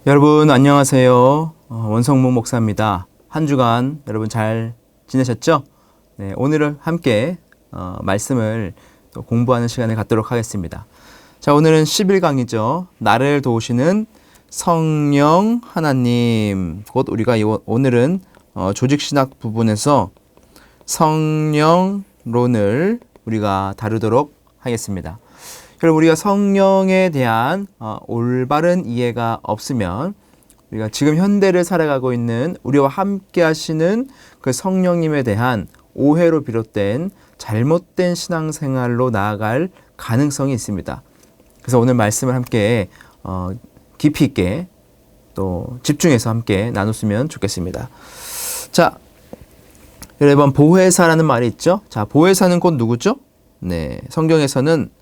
여러분 안녕하세요. 원성무 목사입니다. 한 주간 여러분 잘 지내셨죠? 네, 오늘은 함께 말씀을 또 공부하는 시간을 갖도록 하겠습니다. 자, 오늘은 11강이죠. 나를 도우시는 성령 하나님. 곧 우리가 오늘은 조직신학 부분에서 성령론을 우리가 다루도록 하겠습니다. 그럼 우리가 성령에 대한 올바른 이해가 없으면 우리가 지금 현대를 살아가고 있는 우리와 함께 하시는 그 성령님에 대한 오해로 비롯된 잘못된 신앙생활로 나아갈 가능성이 있습니다. 그래서 오늘 말씀을 함께 깊이 있게 또 집중해서 함께 나눴으면 좋겠습니다. 자, 여러분 보혜사라는 말이 있죠. 자, 보혜사는 곧 누구죠? 네, 성경에서는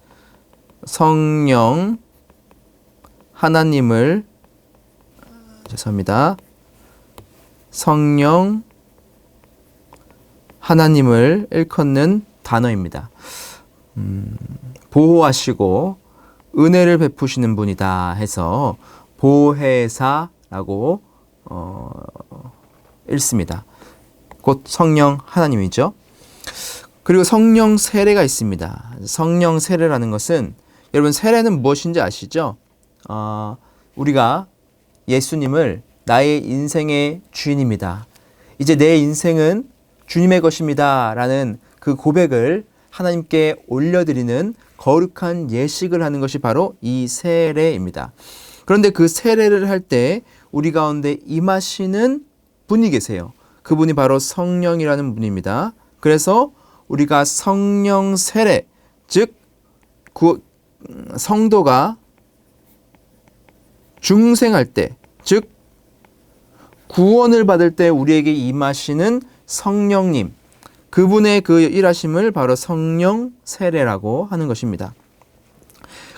성령 하나님을 죄송합니다. 성령 하나님을 일컫는 단어입니다. 보호하시고 은혜를 베푸시는 분이다 해서 보혜사라고 읽습니다. 곧 성령 하나님이죠. 그리고 성령 세례가 있습니다. 성령 세례라는 것은 여러분 세례는 무엇인지 아시죠? 우리가 예수님을 나의 인생의 주인입니다. 이제 내 인생은 주님의 것입니다. 라는 그 고백을 하나님께 올려드리는 거룩한 예식을 하는 것이 바로 이 세례입니다. 그런데 그 세례를 할 때 우리 가운데 임하시는 분이 계세요. 그분이 바로 성령이라는 분입니다. 그래서 우리가 성령 세례, 즉 성도가 중생할 때, 즉 구원을 받을 때 우리에게 임하시는 성령님, 그분의 그 일하심을 바로 성령 세례라고 하는 것입니다.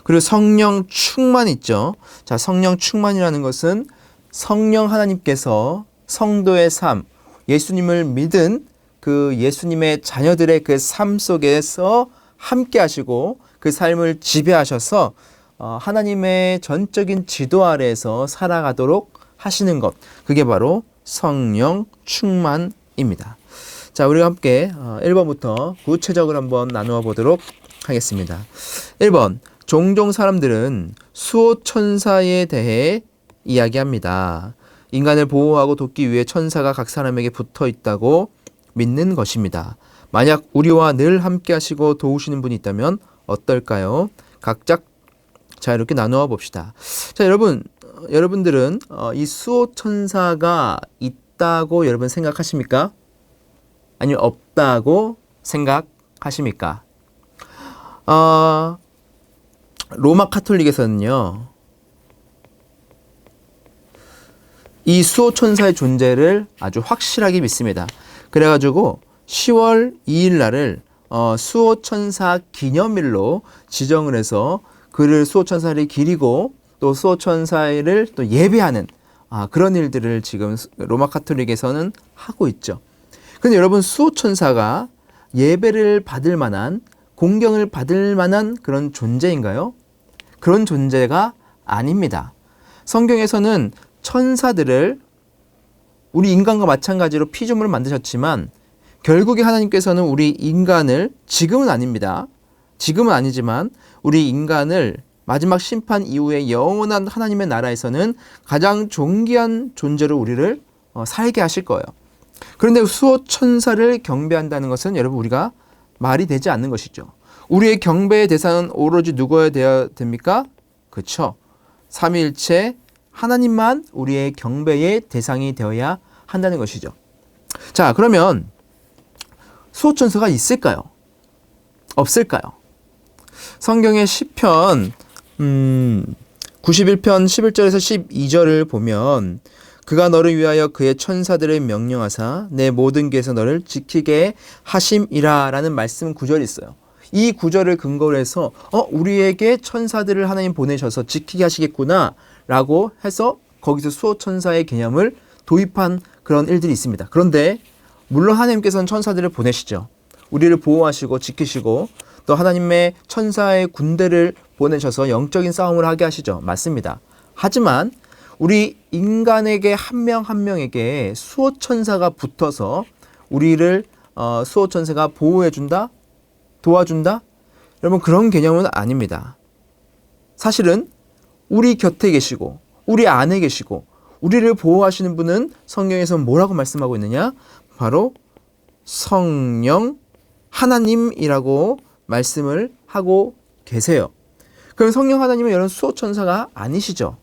그리고 성령 충만 있죠. 자, 성령 충만이라는 것은 성령 하나님께서 성도의 삶, 예수님을 믿은 그 예수님의 자녀들의 그 삶 속에서 함께 하시고 그 삶을 지배하셔서 하나님의 전적인 지도 아래에서 살아가도록 하시는 것, 그게 바로 성령 충만입니다. 자, 우리가 함께 1번부터 구체적으로 한번 나누어 보도록 하겠습니다. 1번, 종종 사람들은 수호천사에 대해 이야기합니다. 인간을 보호하고 돕기 위해 천사가 각 사람에게 붙어 있다고 믿는 것입니다. 만약 우리와 늘 함께 하시고 도우시는 분이 있다면 어떨까요? 각자 자, 이렇게 나누어 봅시다. 자, 여러분들은 이 수호천사가 있다고 여러분 생각하십니까? 아니면 없다고 생각하십니까? 로마 카톨릭에서는요, 이 수호천사의 존재를 아주 확실하게 믿습니다. 그래가지고 10월 2일 날을 수호천사 기념일로 지정을 해서 그를 수호천사를 기리고 또 수호천사를 또 예배하는 그런 일들을 지금 로마 카톨릭에서는 하고 있죠. 근데 여러분, 수호천사가 예배를 받을 만한, 공경을 받을 만한 그런 존재인가요? 그런 존재가 아닙니다. 성경에서는 천사들을 우리 인간과 마찬가지로 피조물을 만드셨지만 결국에 하나님께서는 우리 인간을, 지금은 아닙니다. 지금은 아니지만 우리 인간을 마지막 심판 이후에 영원한 하나님의 나라에서는 가장 존귀한 존재로 우리를 살게 하실 거예요. 그런데 수호천사를 경배한다는 것은 여러분 우리가 말이 되지 않는 것이죠. 우리의 경배의 대상은 오로지 누구여야 되어야 됩니까? 그렇죠. 삼위일체 하나님만 우리의 경배의 대상이 되어야 한다는 것이죠. 자, 그러면 수호천사가 있을까요? 없을까요? 성경의 시편 91편 11절에서 12절을 보면 그가 너를 위하여 그의 천사들을 명령하사 내 모든 길에서 너를 지키게 하심이라 라는 말씀 구절이 있어요. 이 구절을 근거로 해서 우리에게 천사들을 하나님 보내셔서 지키게 하시겠구나 라고 해서 거기서 수호천사의 개념을 도입한 그런 일들이 있습니다. 그런데 물론 하나님께서는 천사들을 보내시죠. 우리를 보호하시고 지키시고 또 하나님의 천사의 군대를 보내셔서 영적인 싸움을 하게 하시죠. 맞습니다. 하지만 우리 인간에게 한 명 한 명에게 수호천사가 붙어서 우리를 수호천사가 보호해준다? 도와준다? 여러분 그런 개념은 아닙니다. 사실은 우리 곁에 계시고 우리 안에 계시고 우리를 보호하시는 분은 성경에서 뭐라고 말씀하고 있느냐? 바로 성령 하나님이라고 말씀을 하고 계세요. 그럼 성령 하나님은 여러분 수호천사가 아니시죠.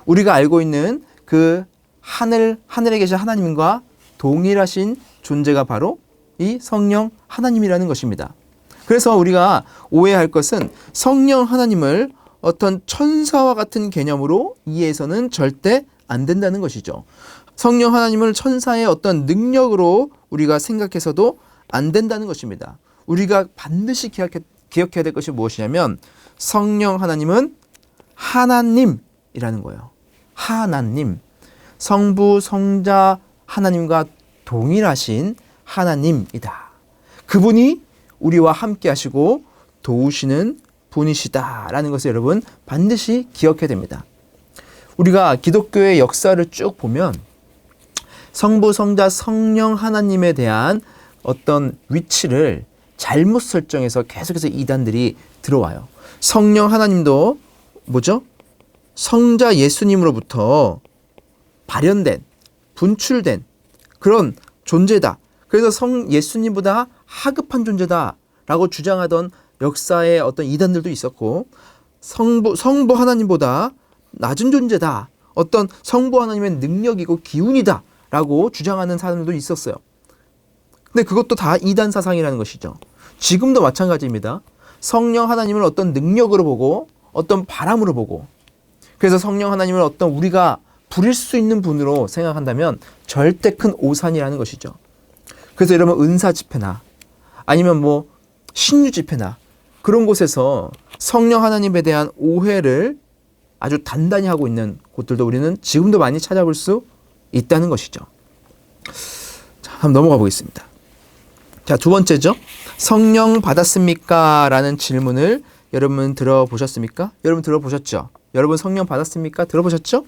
우리가 알고 있는 그 하늘에 계신 하나님과 동일하신 존재가 바로 이 성령 하나님이라는 것입니다. 그래서 우리가 오해할 것은 성령 하나님을 어떤 천사와 같은 개념으로 이해해서는 절대 안 된다는 것이죠. 성령 하나님을 천사의 어떤 능력으로 우리가 생각해서도 안 된다는 것입니다. 우리가 반드시 기억해야 될 것이 무엇이냐면 성령 하나님은 하나님이라는 거예요. 하나님, 성부, 성자 하나님과 동일하신 하나님이다. 그분이 우리와 함께 하시고 도우시는 분이시다라는 것을 여러분 반드시 기억해야 됩니다. 우리가 기독교의 역사를 쭉 보면 성부, 성자, 성령 하나님에 대한 어떤 위치를 잘못 설정해서 계속해서 이단들이 들어와요. 성령 하나님도 뭐죠? 성자 예수님으로부터 발현된, 분출된 그런 존재다. 그래서 예수님보다 하급한 존재다라고 주장하던 역사의 어떤 이단들도 있었고, 성부 하나님보다 낮은 존재다. 어떤 성부 하나님의 능력이고 기운이다라고 주장하는 사람들도 있었어요. 근데 그것도 다 이단 사상이라는 것이죠. 지금도 마찬가지입니다. 성령 하나님을 어떤 능력으로 보고 어떤 바람으로 보고, 그래서 성령 하나님을 어떤 우리가 부릴 수 있는 분으로 생각한다면 절대 큰 오산이라는 것이죠. 그래서 여러분 은사 집회나 아니면 뭐 신유 집회나 그런 곳에서 성령 하나님에 대한 오해를 아주 단단히 하고 있는 곳들도 우리는 지금도 많이 찾아볼 수 있다는 것이죠. 자, 한번 넘어가 보겠습니다. 자, 두 번째죠. 성령 받았습니까? 라는 질문을 여러분 들어보셨습니까? 여러분 들어보셨죠? 여러분 성령 받았습니까? 들어보셨죠?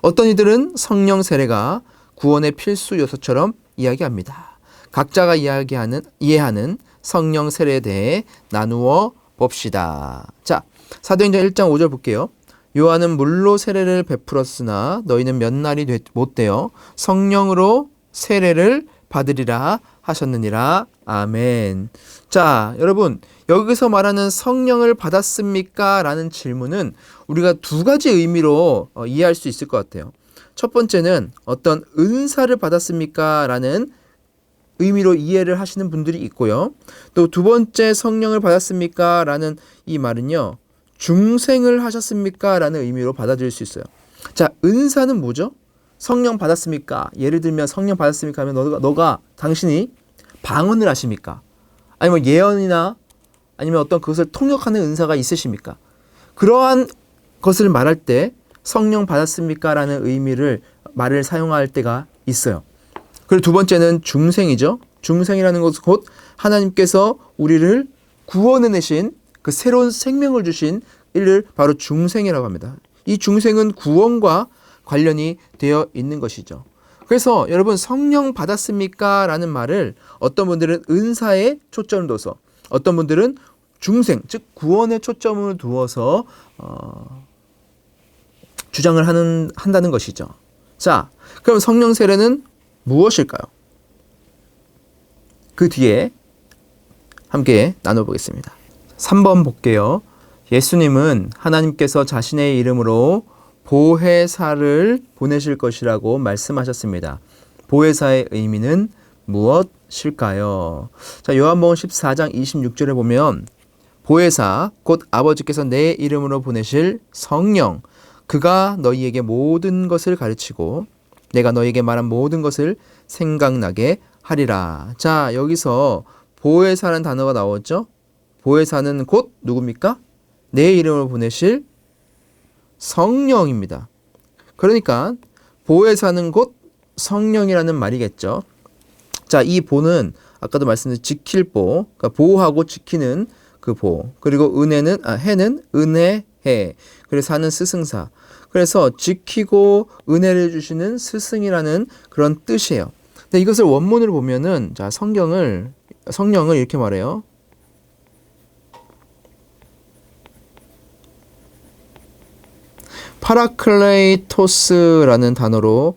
어떤 이들은 성령 세례가 구원의 필수 요소처럼 이야기합니다. 각자가 이해하는 성령 세례에 대해 나누어 봅시다. 자, 사도행전 1장 5절 볼게요. 요한은 물로 세례를 베풀었으나 너희는 몇 날이 못 되어 성령으로 세례를 받으리라 하셨느니라. 아멘. 자, 여러분 여기서 말하는 성령을 받았습니까? 라는 질문은 우리가 두 가지 의미로 이해할 수 있을 것 같아요. 첫 번째는 어떤 은사를 받았습니까? 라는 의미로 이해를 하시는 분들이 있고요. 또 두 번째 성령을 받았습니까? 라는 이 말은요. 중생을 하셨습니까? 라는 의미로 받아들일 수 있어요. 자, 은사는 뭐죠? 성령 받았습니까? 예를 들면 성령 받았습니까? 하면 당신이 방언을 하십니까? 아니면 예언이나 아니면 어떤 그것을 통역하는 은사가 있으십니까? 그러한 것을 말할 때 성령 받았습니까? 라는 말을 사용할 때가 있어요. 그리고 두 번째는 중생이죠. 중생이라는 것은 곧 하나님께서 우리를 구원해내신 그 새로운 생명을 주신 이를 바로 중생이라고 합니다. 이 중생은 구원과 관련이 되어 있는 것이죠. 그래서 여러분 성령 받았습니까? 라는 말을 어떤 분들은 은사에 초점을 둬서, 어떤 분들은 중생, 즉 구원에 초점을 두어서 주장을 한다는 것이죠. 자, 그럼 성령 세례는 무엇일까요? 그 뒤에 함께 나눠보겠습니다. 3번 볼게요. 예수님은 하나님께서 자신의 이름으로 보혜사를 보내실 것이라고 말씀하셨습니다. 보혜사의 의미는 무엇일까요? 자, 요한복음 14장 26절에 보면 보혜사 곧 아버지께서 내 이름으로 보내실 성령, 그가 너희에게 모든 것을 가르치고 내가 너희에게 말한 모든 것을 생각나게 하리라. 자, 여기서 보혜사라는 단어가 나왔죠? 보혜사는 곧 누굽니까? 내 이름으로 보내실 성령입니다. 그러니까 보혜사는 곧 성령이라는 말이겠죠. 자, 이 보는 아까도 말씀드린 지킬 보, 그러니까 보호하고 지키는 그 보. 그리고 해는 은혜, 해. 그리고 사는 스승사. 그래서 지키고 은혜를 주시는 스승이라는 그런 뜻이에요. 근데 이것을 원문으로 보면은 자, 성령을 이렇게 말해요. 파라클레이토스라는 단어로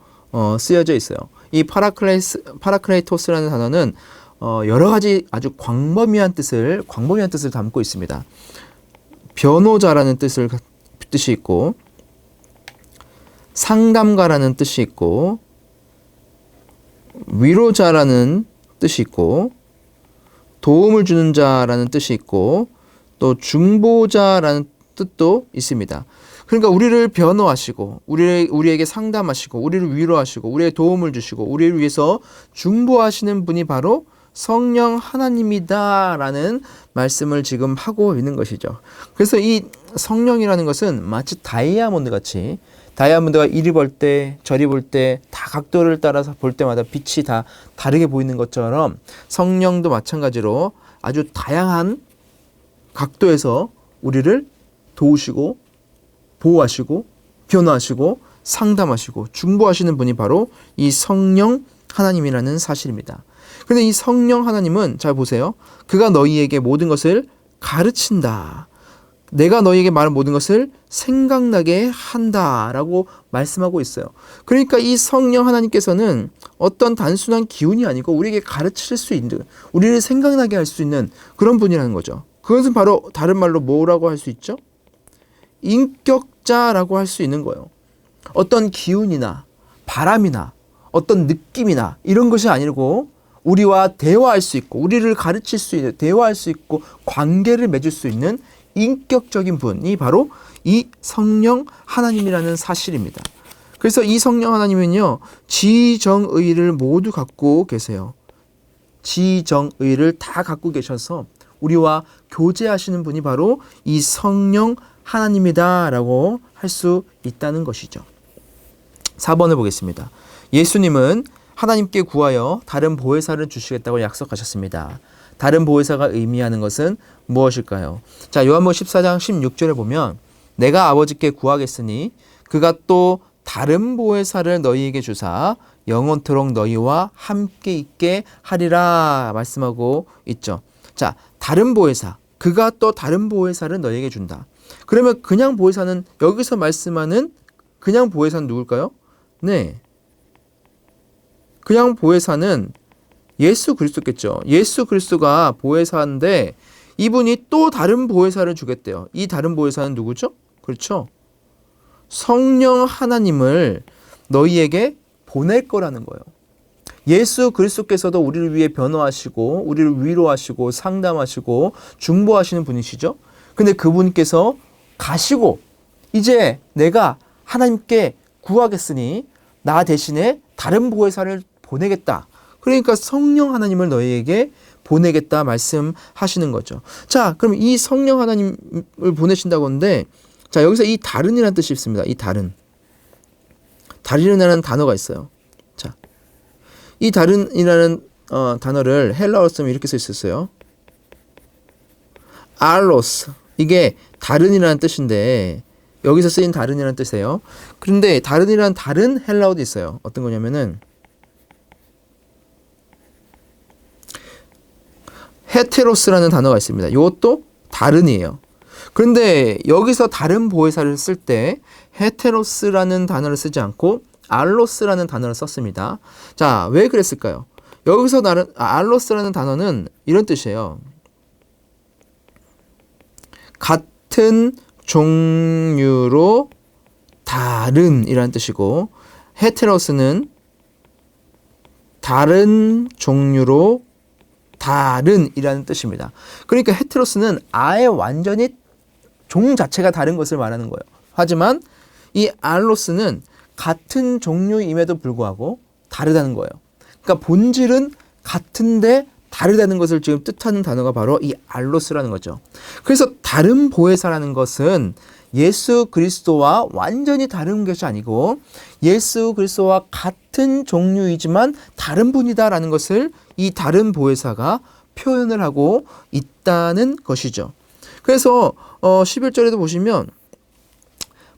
쓰여져 있어요. 이 파라클레이토스라는 단어는 여러 가지 아주 광범위한 뜻을 담고 있습니다. 변호자라는 뜻이 있고, 상담가라는 뜻이 있고, 위로자라는 뜻이 있고, 도움을 주는 자라는 뜻이 있고, 또 중보자라는 뜻도 있습니다. 그러니까 우리를 변호하시고, 우리에게 상담하시고, 우리를 위로하시고, 우리의 도움을 주시고, 우리를 위해서 중보하시는 분이 바로 성령 하나님이다라는 말씀을 지금 하고 있는 것이죠. 그래서 이 성령이라는 것은 마치 다이아몬드 같이, 다이아몬드가 이리 볼 때 저리 볼 때 다 각도를 따라서 볼 때마다 빛이 다 다르게 보이는 것처럼 성령도 마찬가지로 아주 다양한 각도에서 우리를 도우시고 보호하시고 변호하시고 상담하시고 중보하시는 분이 바로 이 성령 하나님이라는 사실입니다. 그런데 이 성령 하나님은 잘 보세요. 그가 너희에게 모든 것을 가르친다. 내가 너희에게 말한 모든 것을 생각나게 한다라고 말씀하고 있어요. 그러니까 이 성령 하나님께서는 어떤 단순한 기운이 아니고 우리에게 가르칠 수 있는, 우리를 생각나게 할 수 있는 그런 분이라는 거죠. 그것은 바로 다른 말로 뭐라고 할 수 있죠? 인격자라고 할 수 있는 거예요. 어떤 기운이나 바람이나 어떤 느낌이나 이런 것이 아니고 우리와 대화할 수 있고 우리를 가르칠 수 있는, 대화할 수 있고 관계를 맺을 수 있는 인격적인 분이 바로 이 성령 하나님이라는 사실입니다. 그래서 이 성령 하나님은요, 지정의를 모두 갖고 계세요. 지정의를 다 갖고 계셔서 우리와 교제하시는 분이 바로 이 성령 하나님이다라고 할 수 있다는 것이죠. 4번을 보겠습니다. 예수님은 하나님께 구하여 다른 보혜사를 주시겠다고 약속하셨습니다. 다른 보혜사가 의미하는 것은 무엇일까요? 자, 요한복음 14장 16절에 보면 내가 아버지께 구하겠으니 그가 또 다른 보혜사를 너희에게 주사 영원토록 너희와 함께 있게 하리라 말씀하고 있죠. 자, 다른 보혜사, 그가 또 다른 보혜사를 너희에게 준다. 그러면 그냥 보혜사는, 여기서 말씀하는 그냥 보혜사는 누굴까요? 네, 그냥 보혜사는 예수 그리스도겠죠. 예수 그리스도가 보혜사인데 이분이 또 다른 보혜사를 주겠대요. 이 다른 보혜사는 누구죠? 그렇죠. 성령 하나님을 너희에게 보낼 거라는 거예요. 예수 그리스도께서도 우리를 위해 변호하시고 우리를 위로하시고 상담하시고 중보하시는 분이시죠. 근데 그분께서 가시고 이제 내가 하나님께 구하겠으니 나 대신에 다른 보혜사를 보내겠다. 그러니까 성령 하나님을 너희에게 보내겠다 말씀하시는 거죠. 자, 그럼 이 성령 하나님을 보내신다고 하는데, 자, 여기서 이 다른이라는 뜻이 있습니다. 이 다른이라는 단어가 있어요. 자, 이 다른이라는 단어를 헬라어로 쓰면 이렇게 써 있었어요. 알로스. 이게 다른이라는 뜻인데 여기서 쓰인 다른이라는 뜻이에요. 그런데 다른이라는 다른 헬라어도 있어요. 어떤 거냐면은 헤테로스라는 단어가 있습니다. 이것도 다른이에요. 그런데 여기서 다른 보혜사를 쓸 때 헤테로스라는 단어를 쓰지 않고 알로스라는 단어를 썼습니다. 자, 왜 그랬을까요? 여기서 알로스라는 단어는 이런 뜻이에요. 같은 종류로 다른이라는 뜻이고, 헤테로스는 다른 종류로 다른이라는 뜻입니다. 그러니까 헤테로스는 아예 완전히 종 자체가 다른 것을 말하는 거예요. 하지만 이 알로스는 같은 종류임에도 불구하고 다르다는 거예요. 그러니까 본질은 같은데 다르다는 것을 지금 뜻하는 단어가 바로 이 알로스라는 거죠. 그래서 다른 보혜사라는 것은 예수 그리스도와 완전히 다른 것이 아니고 예수 그리스도와 같은 종류이지만 다른 분이다라는 것을 이 다른 보혜사가 표현을 하고 있다는 것이죠. 그래서 11절에도 보시면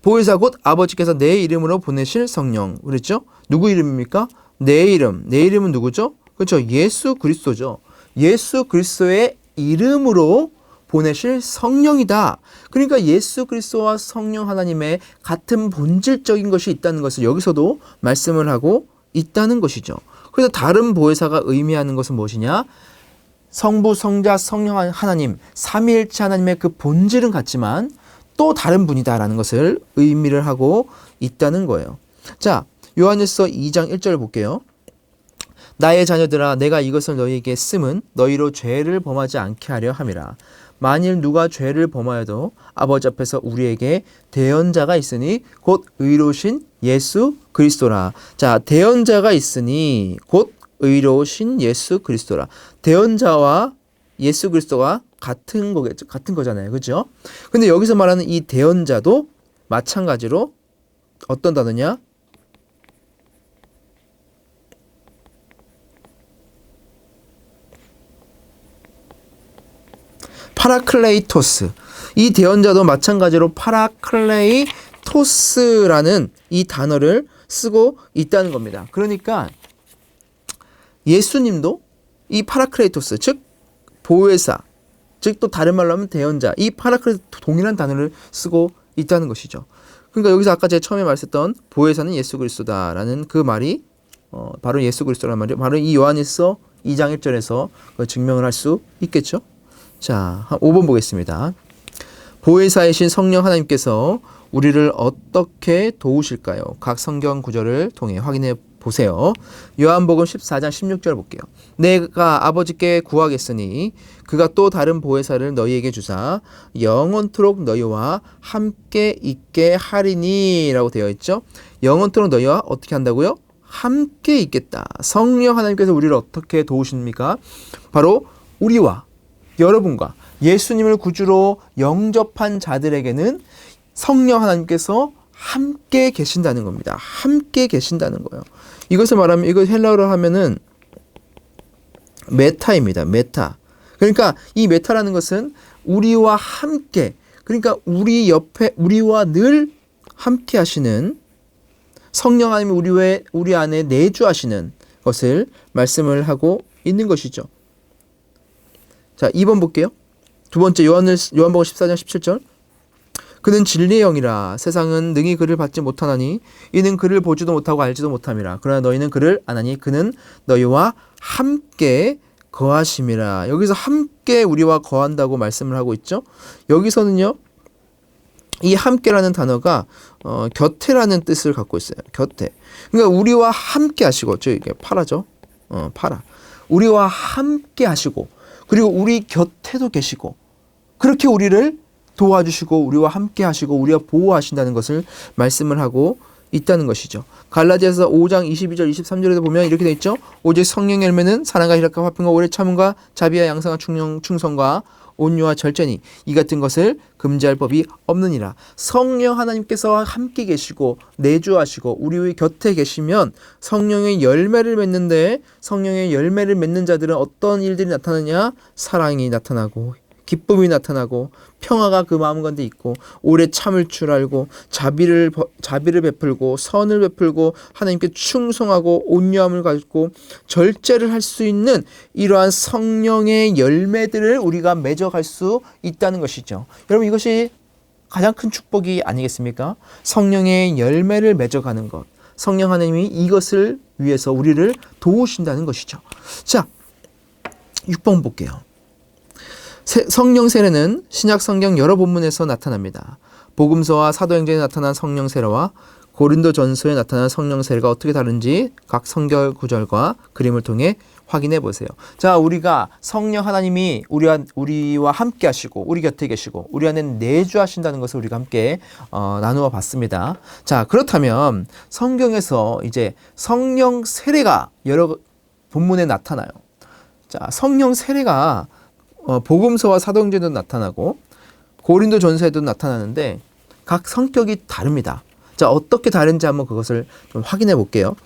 보혜사 곧 아버지께서 내 이름으로 보내실 성령. 그랬죠? 누구 이름입니까? 내 이름. 내 이름은 누구죠? 그렇죠. 예수 그리스도죠. 예수 그리스도의 이름으로 보내실 성령이다. 그러니까 예수 그리스도와 성령 하나님의 같은 본질적인 것이 있다는 것을 여기서도 말씀을 하고 있다는 것이죠. 그래서 다른 보혜사가 의미하는 것은 무엇이냐? 성부, 성자, 성령 하나님, 삼위일체 하나님의 그 본질은 같지만 또 다른 분이다라는 것을 의미를 하고 있다는 거예요. 자, 요한일서 2장 1절을 볼게요. 나의 자녀들아, 내가 이것을 너희에게 씀은 너희로 죄를 범하지 않게 하려 함이라. 만일 누가 죄를 범하여도 아버지 앞에서 우리에게 대언자가 있으니 곧 의로우신 예수 그리스도라. 자, 대언자가 있으니 곧 의로우신 예수 그리스도라. 대언자와 예수 그리스도가 같은 거겠죠. 같은 거잖아요. 그죠? 근데 여기서 말하는 이 대언자도 마찬가지로 어떤 단어냐? 파라클레이토스. 이 대언자도 마찬가지로 파라클레이토스라는 이 단어를 쓰고 있다는 겁니다. 그러니까 예수님도 이 파라클레이토스, 즉 보혜사, 즉 또 다른 말로 하면 대언자, 이 파라클레이토스 동일한 단어를 쓰고 있다는 것이죠. 그러니까 여기서 아까 제가 처음에 말했던 보혜사는 예수 그리스도다라는 그 말이 바로 예수 그리스도라는 말이 바로 이 요한일서 2장 1절에서 증명을 할 수 있겠죠. 자, 한 5번 보겠습니다. 보혜사이신 성령 하나님께서 우리를 어떻게 도우실까요? 각 성경 구절을 통해 확인해 보세요. 요한복음 14장 16절 볼게요. 내가 아버지께 구하겠으니 그가 또 다른 보혜사를 너희에게 주사 영원토록 너희와 함께 있게 하리니 라고 되어 있죠. 영원토록 너희와 어떻게 한다고요? 함께 있겠다. 성령 하나님께서 우리를 어떻게 도우십니까? 바로 우리와 여러분과 예수님을 구주로 영접한 자들에게는 성령 하나님께서 함께 계신다는 겁니다. 함께 계신다는 거예요. 이것을 말하면, 이거 헬라어로 하면은 메타입니다. 메타. 그러니까 이 메타라는 것은 우리와 함께, 그러니까 우리 옆에, 우리와 늘 함께 하시는 성령 하나님이 우리 안에 내주하시는 것을 말씀을 하고 있는 것이죠. 자, 2번 볼게요. 두 번째 요한복음 14장 17절. 그는 진리의 영이라 세상은 능히 그를 받지 못하나니 이는 그를 보지도 못하고 알지도 못함이라. 그러나 너희는 그를 아나니 그는 너희와 함께 거하심이라. 여기서 함께 우리와 거한다고 말씀을 하고 있죠. 여기서는요, 이 함께라는 단어가 곁에라는 뜻을 갖고 있어요. 곁에. 그러니까 우리와 함께 하시고, 저 이게 파라죠. 파라. 우리와 함께 하시고, 그리고 우리 곁에도 계시고, 그렇게 우리를 도와주시고 우리와 함께 하시고 우리와 보호하신다는 것을 말씀을 하고 있다는 것이죠. 갈라디아서 5장 22절 23절에도 보면 이렇게 되어 있죠. 오직 성령의 열매는 사랑과 희락과 화평과 오래 참음과 자비와 양성과 충성과 온유와 절제니 이 같은 것을 금지할 법이 없느니라. 성령 하나님께서 함께 계시고 내주하시고 우리의 곁에 계시면 성령의 열매를 맺는데, 성령의 열매를 맺는 자들은 어떤 일들이 나타나냐? 사랑이 나타나고 기쁨이 나타나고 평화가 그 마음 가운데 있고 오래 참을 줄 알고 자비를 베풀고 선을 베풀고 하나님께 충성하고 온유함을 가지고 절제를 할 수 있는 이러한 성령의 열매들을 우리가 맺어갈 수 있다는 것이죠. 여러분, 이것이 가장 큰 축복이 아니겠습니까? 성령의 열매를 맺어가는 것. 성령 하나님이 이것을 위해서 우리를 도우신다는 것이죠. 자, 6번 볼게요. 성령 세례는 신약 성경 여러 본문에서 나타납니다. 복음서와 사도행전에 나타난 성령 세례와 고린도전서에 나타난 성령 세례가 어떻게 다른지 각 성경 구절과 그림을 통해 확인해 보세요. 자, 우리가 성령 하나님이 우리와 함께 하시고 우리 곁에 계시고 우리 안에 내주하신다는 것을 우리가 함께 나누어 봤습니다. 자, 그렇다면 성경에서 이제 성령 세례가 여러 본문에 나타나요. 자, 성령 세례가 복음서와 사도행전에도 나타나고 고린도전서에도 나타나는데 각 성격이 다릅니다. 자, 어떻게 다른지 한번 그것을 좀 확인해 볼게요.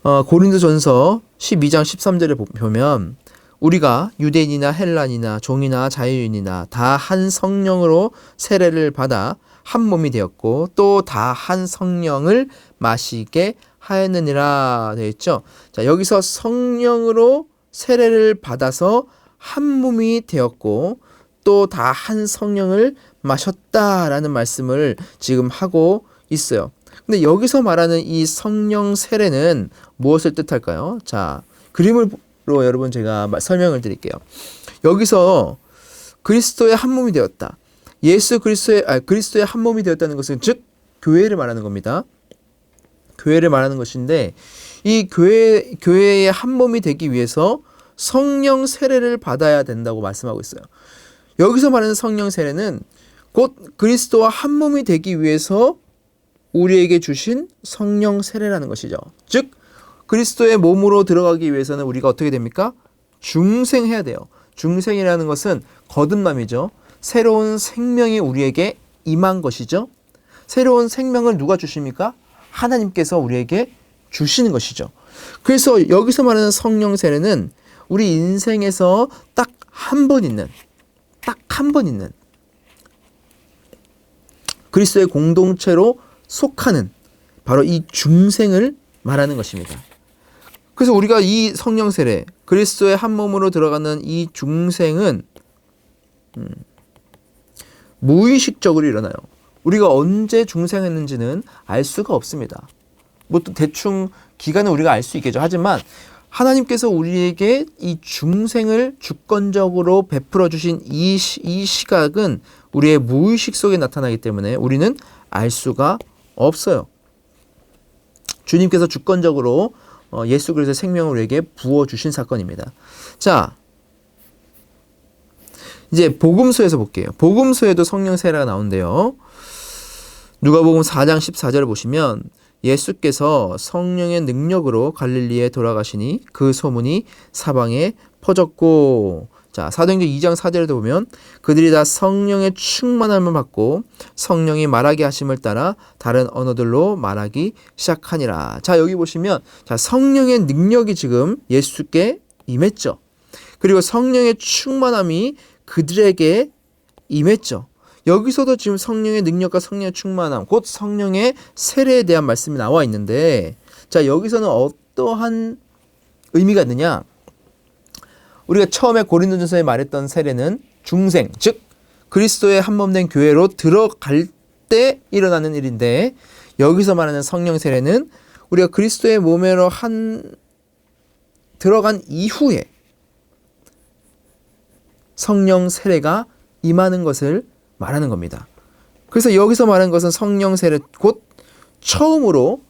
고린도전서 12장 13절에 보면 우리가 유대인이나 헬란이나 종이나 자유인이나 다 한 성령으로 세례를 받아 한 몸이 되었고 또 다 한 성령을 마시게 하였느니라 되어 있죠. 자, 여기서 성령으로 세례를 받아서 한 몸이 되었고 또 다 한 성령을 마셨다라는 말씀을 지금 하고 있어요. 근데 여기서 말하는 이 성령 세례는 무엇을 뜻할까요? 자, 그림으로 여러분 제가 설명을 드릴게요. 여기서 그리스도의 한 몸이 되었다. 그리스도의 한 몸이 되었다는 것은 즉 교회를 말하는 겁니다. 교회를 말하는 것인데 이 교회의 한 몸이 되기 위해서 성령 세례를 받아야 된다고 말씀하고 있어요. 여기서 말하는 성령 세례는 곧 그리스도와 한 몸이 되기 위해서 우리에게 주신 성령 세례라는 것이죠. 즉 그리스도의 몸으로 들어가기 위해서는 우리가 어떻게 됩니까? 중생해야 돼요. 중생이라는 것은 거듭남이죠. 새로운 생명이 우리에게 임한 것이죠. 새로운 생명을 누가 주십니까? 하나님께서 우리에게 주시는 것이죠. 그래서 여기서 말하는 성령 세례는 우리 인생에서 딱 한 번 있는 그리스도의 공동체로 속하는 바로 이 중생을 말하는 것입니다. 그래서 우리가 이 성령 세례, 그리스도의 한 몸으로 들어가는 이 중생은 무의식적으로 일어나요. 우리가 언제 중생했는지는 알 수가 없습니다. 뭐 또 대충 기간은 우리가 알 수 있겠죠. 하지만 하나님께서 우리에게 이 중생을 주권적으로 베풀어 주신 이 시각은 우리의 무의식 속에 나타나기 때문에 우리는 알 수가 없어요. 주님께서 주권적으로 예수 그리스도의 생명을 우리에게 부어주신 사건입니다. 자, 이제 복음서에서 볼게요. 복음서에도 성령 세례가 나온대요. 누가복음 4장 14절을 보시면 예수께서 성령의 능력으로 갈릴리에 돌아가시니 그 소문이 사방에 퍼졌고, 자, 사도행전 2장 4절에도 보면 그들이 다 성령의 충만함을 받고 성령이 말하게 하심을 따라 다른 언어들로 말하기 시작하니라. 자, 여기 보시면 자, 성령의 능력이 지금 예수께 임했죠. 그리고 성령의 충만함이 그들에게 임했죠. 여기서도 지금 성령의 능력과 성령의 충만함, 곧 성령의 세례에 대한 말씀이 나와 있는데, 자, 여기서는 어떠한 의미가 있느냐? 우리가 처음에 고린도전서에 말했던 세례는 중생, 즉 그리스도의 한 몸 된 교회로 들어갈 때 일어나는 일인데, 여기서 말하는 성령 세례는 우리가 그리스도의 몸으로 들어간 이후에 성령 세례가 임하는 것을 말하는 겁니다. 그래서 여기서 말하는 것은 성령 세례, 곧 처음으로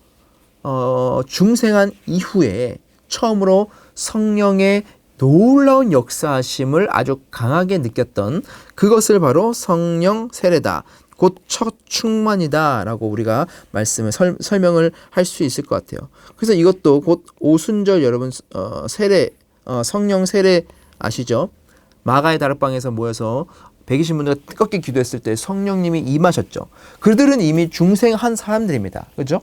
중생한 이후에 처음으로 성령의 놀라운 역사하심을 아주 강하게 느꼈던 그것을 바로 성령 세례다. 곧 첫 충만이다 라고 우리가 설명을 할 수 있을 것 같아요. 그래서 이것도 곧 오순절 여러분 성령 세례 아시죠? 마가의 다락방에서 모여서 120분들가 뜨겁게 기도했을 때 성령님이 임하셨죠. 그들은 이미 중생한 사람들입니다. 그렇죠?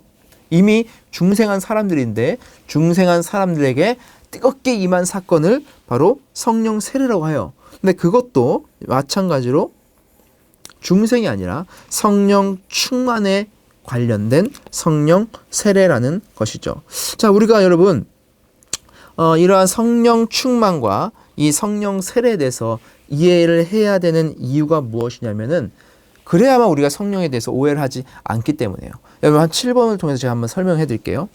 이미 중생한 사람들인데 중생한 사람들에게 뜨겁게 임한 사건을 바로 성령 세례라고 해요. 근데 그것도 마찬가지로 중생이 아니라 성령 충만에 관련된 성령 세례라는 것이죠. 자, 우리가 여러분 이러한 성령 충만과 이 성령 세례에 대해서 이해를 해야 되는 이유가 무엇이냐면은 그래야만 우리가 성령에 대해서 오해를 하지 않기 때문에요. 여러분 한 7번을 통해서 제가 한번 설명해 드릴게요.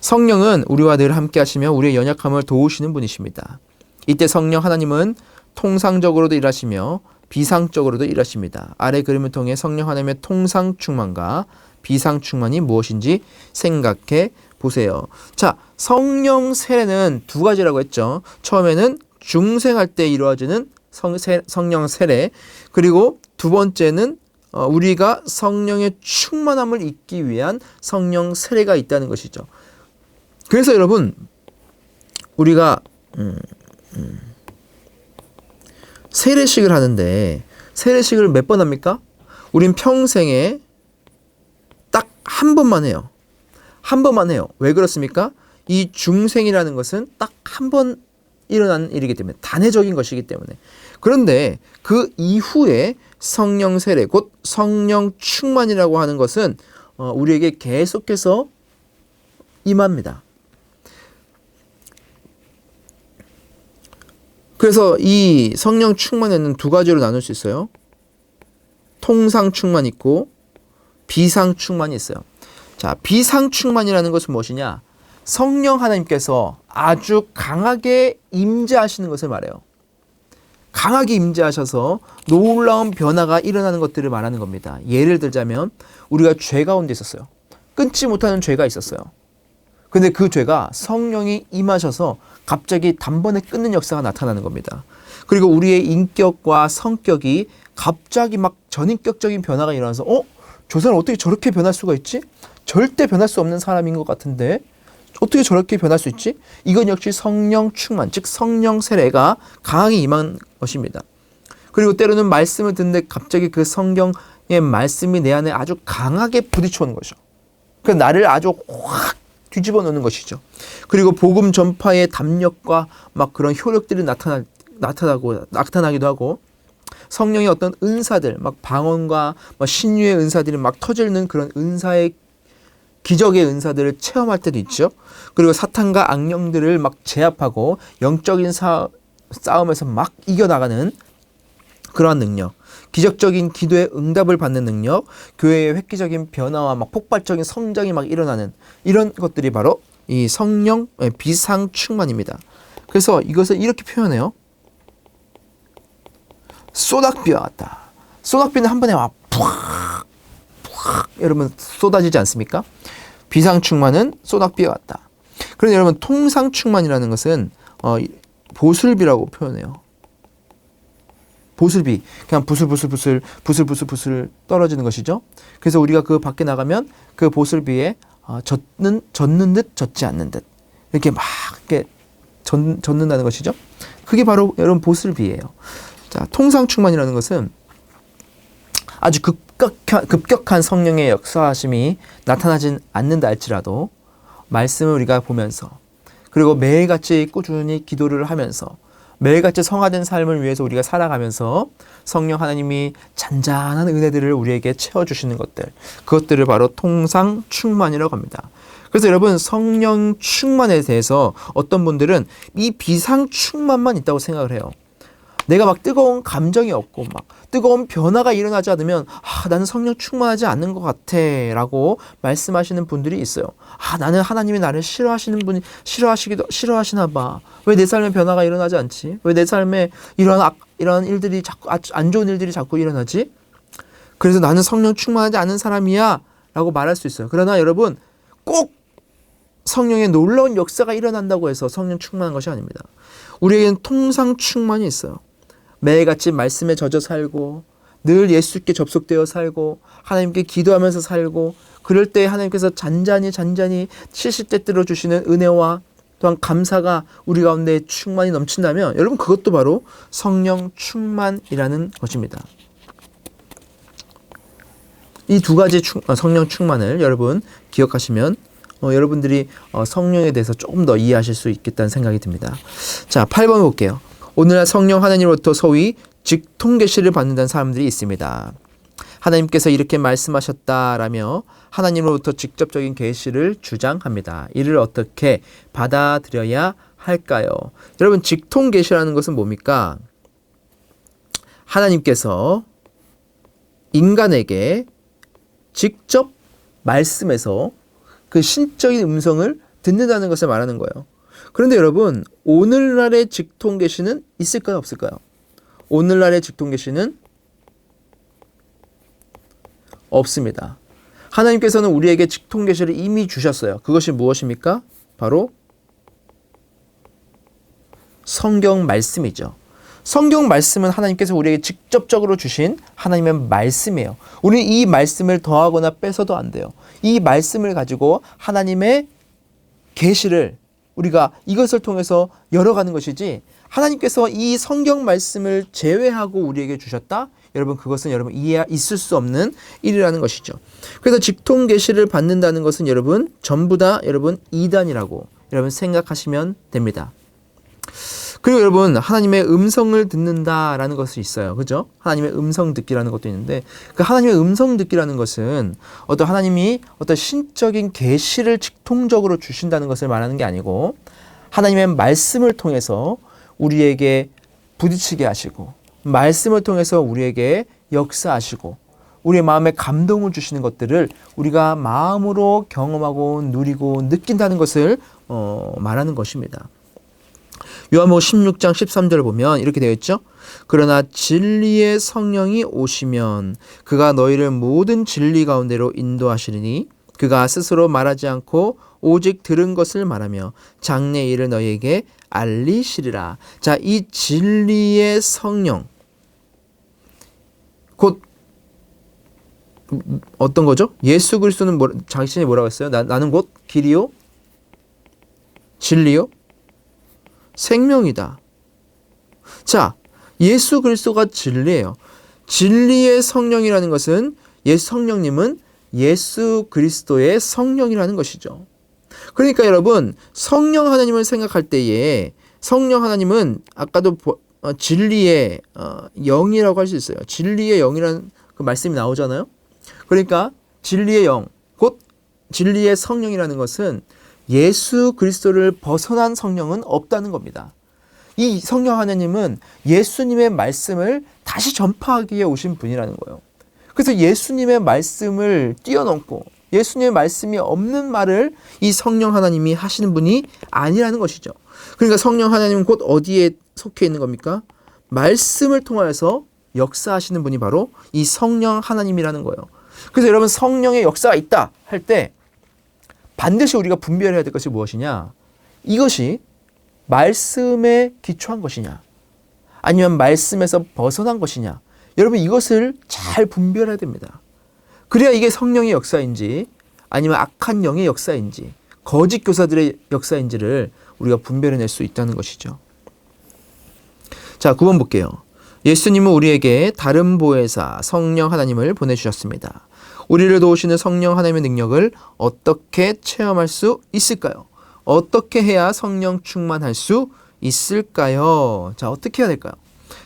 성령은 우리와 늘 함께 하시며 우리의 연약함을 도우시는 분이십니다. 이때 성령 하나님은 통상적으로도 일하시며 비상적으로도 일하십니다. 아래 그림을 통해 성령 하나님의 통상 충만과 비상 충만이 무엇인지 생각해 보세요. 자, 성령 세례는 두 가지라고 했죠. 처음에는 중생할 때 이루어지는 성령 세례, 그리고 두 번째는 우리가 성령의 충만함을 잊기 위한 성령 세례가 있다는 것이죠. 그래서 여러분 우리가 세례식을 하는데 세례식을 몇 번 합니까? 우린 평생에 딱 한 번만 해요. 한 번만 해요. 왜 그렇습니까? 이 중생이라는 것은 딱 한 번 일어나는 일이기 때문에 단회적인 것이기 때문에. 그런데 그 이후에 성령 세례 곧 성령 충만이라고 하는 것은 우리에게 계속해서 임합니다. 그래서 이 성령 충만에는 두 가지로 나눌 수 있어요. 통상 충만 있고 비상 충만이 있어요. 자, 비상 충만이라는 것은 무엇이냐? 성령 하나님께서 아주 강하게 임재하시는 것을 말해요. 강하게 임재하셔서 놀라운 변화가 일어나는 것들을 말하는 겁니다. 예를 들자면 우리가 죄 가운데 있었어요. 끊지 못하는 죄가 있었어요. 근데 그 죄가 성령이 임하셔서 갑자기 단번에 끊는 역사가 나타나는 겁니다. 그리고 우리의 인격과 성격이 갑자기 막 전인격적인 변화가 일어나서 저 사람 어떻게 저렇게 변할 수가 있지? 절대 변할 수 없는 사람인 것 같은데 어떻게 저렇게 변할 수 있지? 이건 역시 성령 충만, 즉 성령 세례가 강하게 임한 것입니다. 그리고 때로는 말씀을 듣는데 갑자기 그 성경의 말씀이 내 안에 아주 강하게 부딪혀오는 거죠. 그 나를 아주 확 뒤집어 놓는 것이죠. 그리고 복음 전파의 담력과 막 그런 효력들이 나타나기도 하고 성령의 어떤 은사들, 막 방언과 막 신유의 은사들이 막 터지는 그런 은사의 기적의 은사들을 체험할 때도 있죠. 그리고 사탄과 악령들을 막 제압하고 영적인 싸움에서 막 이겨나가는 그러한 능력, 기적적인 기도의 응답을 받는 능력, 교회의 획기적인 변화와 막 폭발적인 성장이 막 일어나는 이런 것들이 바로 이 성령 비상 충만입니다. 그래서 이것을 이렇게 표현해요. 소낙비와 같다. 소낙비는 한 번에 막 푹 여러분 쏟아지지 않습니까? 비상 충만은 소낙비와 같다. 그런데 여러분 통상 충만이라는 것은 보슬비라고 표현해요. 보슬비 그냥 부슬부슬 떨어지는 것이죠. 그래서 우리가 그 밖에 나가면 그 보슬비에 젖는 듯 젖지 않는 듯 이렇게 막 이렇게 젖는다는 것이죠. 그게 바로 여러분 보슬비예요. 자, 통상 충만이라는 것은 아주 급격한 성령의 역사하심이 나타나진 않는다 할지라도 말씀을 우리가 보면서 그리고 매일같이 꾸준히 기도를 하면서 매일같이 성화된 삶을 위해서 우리가 살아가면서 성령 하나님이 잔잔한 은혜들을 우리에게 채워주시는 것들, 그것들을 바로 통상 충만이라고 합니다. 그래서 여러분 성령 충만에 대해서 어떤 분들은 이 비상 충만만 있다고 생각을 해요. 내가 막 뜨거운 감정이 없고 막 뜨거운 변화가 일어나지 않으면 나는 성령 충만하지 않는 것 같아 라고 말씀하시는 분들이 있어요. 나는 하나님이 나를 싫어하시나 봐. 왜 내 삶에 변화가 일어나지 않지? 왜 내 삶에 이런 일들이 자꾸 안 좋은 일들이 자꾸 일어나지? 그래서 나는 성령 충만하지 않은 사람이야 라고 말할 수 있어요. 그러나 여러분 꼭 성령의 놀라운 역사가 일어난다고 해서 성령 충만한 것이 아닙니다. 우리에게는 통상 충만이 있어요. 매일같이 말씀에 젖어 살고 늘 예수께 접속되어 살고 하나님께 기도하면서 살고 그럴 때 하나님께서 잔잔히 시시때때로 주시는 은혜와 또한 감사가 우리 가운데 충만히 넘친다면 여러분 그것도 바로 성령 충만이라는 것입니다. 이 두 가지 성령 충만을 여러분 기억하시면 여러분들이 성령에 대해서 조금 더 이해하실 수 있겠다는 생각이 듭니다. 자, 8번 볼게요. 오늘날 성령 하나님으로부터 소위 직통 계시를 받는다는 사람들이 있습니다. 하나님께서 이렇게 말씀하셨다라며 하나님으로부터 직접적인 계시를 주장합니다. 이를 어떻게 받아들여야 할까요? 여러분 직통 계시라는 것은 뭡니까? 하나님께서 인간에게 직접 말씀해서 그 신적인 음성을 듣는다는 것을 말하는 거예요. 그런데 여러분 오늘날의 직통 계시는 있을까요 없을까요? 오늘날의 직통 계시는 없습니다. 하나님께서는 우리에게 직통 계시를 이미 주셨어요. 그것이 무엇입니까? 바로 성경 말씀이죠. 성경 말씀은 하나님께서 우리에게 직접적으로 주신 하나님의 말씀이에요. 우리는 이 말씀을 더하거나 빼서도 안 돼요. 이 말씀을 가지고 하나님의 계시를 우리가 이것을 통해서 열어가는 것이지 하나님께서 이 성경 말씀을 제외하고 우리에게 주셨다? 여러분 그것은 여러분 있을 수 없는 일이라는 것이죠. 그래서 직통 계시를 받는다는 것은 여러분 전부 다 여러분 이단이라고 여러분 생각하시면 됩니다. 그리고 여러분, 하나님의 음성을 듣는다라는 것이 있어요. 그죠? 하나님의 음성 듣기라는 것도 있는데, 그 하나님의 음성 듣기라는 것은 어떤 하나님이 어떤 신적인 계시를 직통적으로 주신다는 것을 말하는 게 아니고, 하나님의 말씀을 통해서 우리에게 부딪히게 하시고, 말씀을 통해서 우리에게 역사하시고, 우리의 마음에 감동을 주시는 것들을 우리가 마음으로 경험하고 누리고 느낀다는 것을 말하는 것입니다. 요한복음 16장 13절을 보면 이렇게 되어 있죠. 그러나 진리의 성령이 오시면 그가 너희를 모든 진리 가운데로 인도하시리니 그가 스스로 말하지 않고 오직 들은 것을 말하며 장래 일을 너희에게 알리시리라. 자, 이 진리의 성령, 곧 어떤 거죠? 예수 그리스도는 자신이 뭐라고 했어요? 나는 곧 길이요, 진리요, 생명이다. 자, 예수 그리스도가 진리예요. 진리의 성령이라는 것은 성령님은 예수 그리스도의 성령이라는 것이죠. 그러니까 여러분, 성령 하나님을 생각할 때에 성령 하나님은 아까도 진리의 영이라고 할 수 있어요. 진리의 영이라는 그 말씀이 나오잖아요. 그러니까 진리의 영, 곧 진리의 성령이라는 것은 예수 그리스도를 벗어난 성령은 없다는 겁니다. 이 성령 하나님은 예수님의 말씀을 다시 전파하기 위해 오신 분이라는 거예요. 그래서 예수님의 말씀을 뛰어넘고 예수님의 말씀이 없는 말을 이 성령 하나님이 하시는 분이 아니라는 것이죠. 그러니까 성령 하나님은 곧 어디에 속해 있는 겁니까? 말씀을 통하여서 역사하시는 분이 바로 이 성령 하나님이라는 거예요. 그래서 여러분, 성령의 역사가 있다 할 때 반드시 우리가 분별해야 될 것이 무엇이냐? 이것이 말씀에 기초한 것이냐? 아니면 말씀에서 벗어난 것이냐? 여러분, 이것을 잘 분별해야 됩니다. 그래야 이게 성령의 역사인지 아니면 악한 영의 역사인지 거짓 교사들의 역사인지를 우리가 분별해낼 수 있다는 것이죠. 자, 9번 볼게요. 예수님은 우리에게 다른 보혜사 성령 하나님을 보내주셨습니다. 우리를 도우시는 성령 하나님의 능력을 어떻게 체험할 수 있을까요? 어떻게 해야 성령 충만할 수 있을까요? 자, 어떻게 해야 될까요?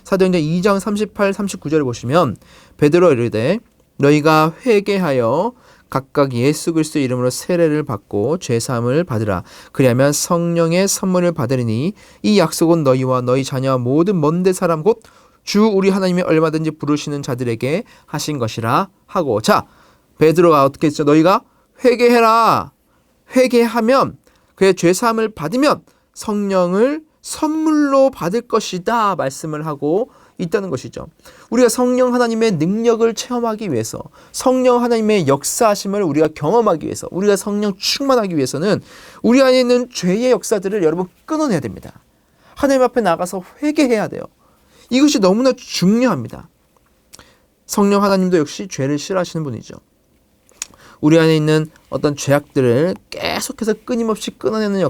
사도행전 2장 38, 39절을 보시면 베드로가 이르되 너희가 회개하여 각각 예수 그리스도의 이름으로 세례를 받고 죄사함을 받으라. 그리하면 성령의 선물을 받으리니 이 약속은 너희와 너희 자녀와 모든 먼데 사람 곧 주 우리 하나님이 얼마든지 부르시는 자들에게 하신 것이라 하고. 자, 베드로가 어떻게 했죠? 너희가 회개해라. 회개하면 그의 죄사함을 받으면 성령을 선물로 받을 것이다 말씀을 하고 있다는 것이죠. 우리가 성령 하나님의 능력을 체험하기 위해서, 성령 하나님의 역사하심을 우리가 경험하기 위해서, 우리가 성령 충만하기 위해서는 우리 안에 있는 죄의 역사들을 여러분 끊어내야 됩니다. 하나님 앞에 나가서 회개해야 돼요. 이것이 너무나 중요합니다. 성령 하나님도 역시 죄를 싫어하시는 분이죠. 우리 안에 있는 어떤 죄악들을 계속해서 끊임없이 끊어내는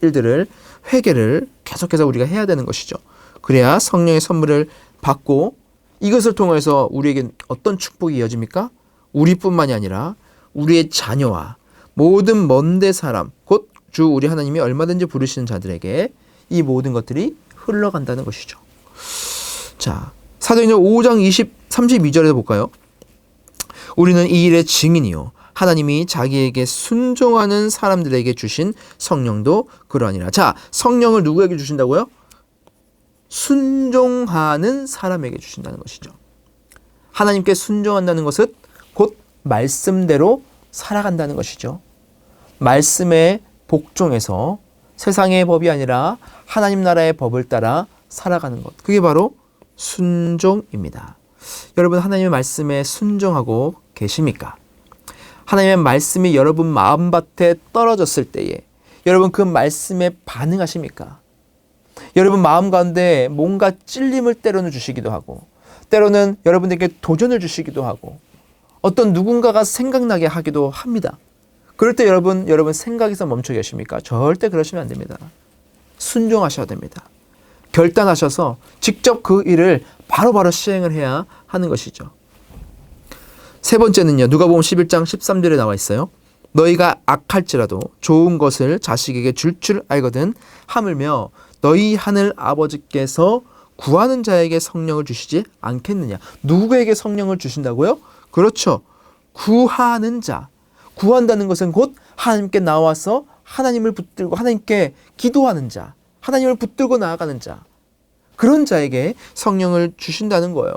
일들을, 회개를 계속해서 우리가 해야 되는 것이죠. 그래야 성령의 선물을 받고 이것을 통해서 우리에게 어떤 축복이 이어집니까? 우리뿐만이 아니라 우리의 자녀와 모든 먼데 사람, 곧 주 우리 하나님이 얼마든지 부르시는 자들에게 이 모든 것들이 흘러간다는 것이죠. 자, 사도행전 5장 32절에서 볼까요? 우리는 이 일의 증인이요 하나님이 자기에게 순종하는 사람들에게 주신 성령도 그러하니라. 자, 성령을 누구에게 주신다고요? 순종하는 사람에게 주신다는 것이죠. 하나님께 순종한다는 것은 곧 말씀대로 살아간다는 것이죠. 말씀에 복종해서 세상의 법이 아니라 하나님 나라의 법을 따라 살아가는 것. 그게 바로 순종입니다. 여러분, 하나님의 말씀에 순종하고 계십니까? 하나님의 말씀이 여러분 마음밭에 떨어졌을 때에 여러분 그 말씀에 반응하십니까? 여러분 마음 가운데 뭔가 찔림을 때로는 주시기도 하고 때로는 여러분에게 도전을 주시기도 하고 어떤 누군가가 생각나게 하기도 합니다. 그럴 때 여러분 생각에서 멈춰 계십니까? 절대 그러시면 안 됩니다. 순종하셔야 됩니다. 결단하셔서 직접 그 일을 바로바로 시행을 해야 하는 것이죠. 세 번째는요. 누가복음 11장 13절에 나와 있어요. 너희가 악할지라도 좋은 것을 자식에게 줄 알거든 하물며 너희 하늘 아버지께서 구하는 자에게 성령을 주시지 않겠느냐. 누구에게 성령을 주신다고요? 그렇죠. 구하는 자. 구한다는 것은 곧 하나님께 나와서 하나님을 붙들고 하나님께 기도하는 자, 하나님을 붙들고 나아가는 자, 그런 자에게 성령을 주신다는 거예요.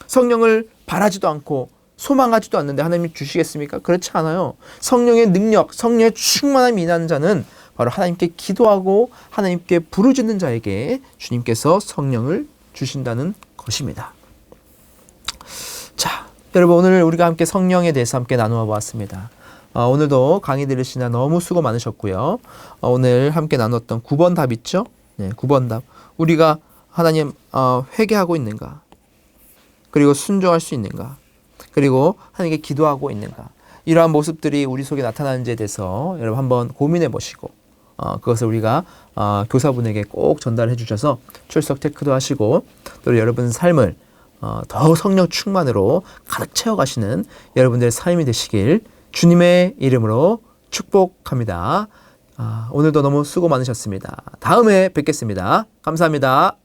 성령을 바라지도 않고 소망하지도 않는데 하나님이 주시겠습니까? 그렇지 않아요. 성령의 능력, 성령의 충만함이 임하는 자는 바로 하나님께 기도하고 하나님께 부르짖는 자에게 주님께서 성령을 주신다는 것입니다. 자, 여러분, 오늘 우리가 함께 성령에 대해서 함께 나누어 보았습니다. 오늘도 강의 들으시나 너무 수고 많으셨고요. 오늘 함께 나눴던 9번 답 있죠? 네, 9번 답. 우리가 하나님 회개하고 있는가? 그리고 순종할 수 있는가? 그리고 하나님께 기도하고 있는가? 이러한 모습들이 우리 속에 나타나는지에 대해서 여러분 한번 고민해 보시고 그것을 우리가 교사분에게 꼭 전달해 주셔서 출석 체크도 하시고 또 여러분 삶을 더 성령 충만으로 가득 채워가시는 여러분들의 삶이 되시길 주님의 이름으로 축복합니다. 오늘도 너무 수고 많으셨습니다. 다음에 뵙겠습니다. 감사합니다.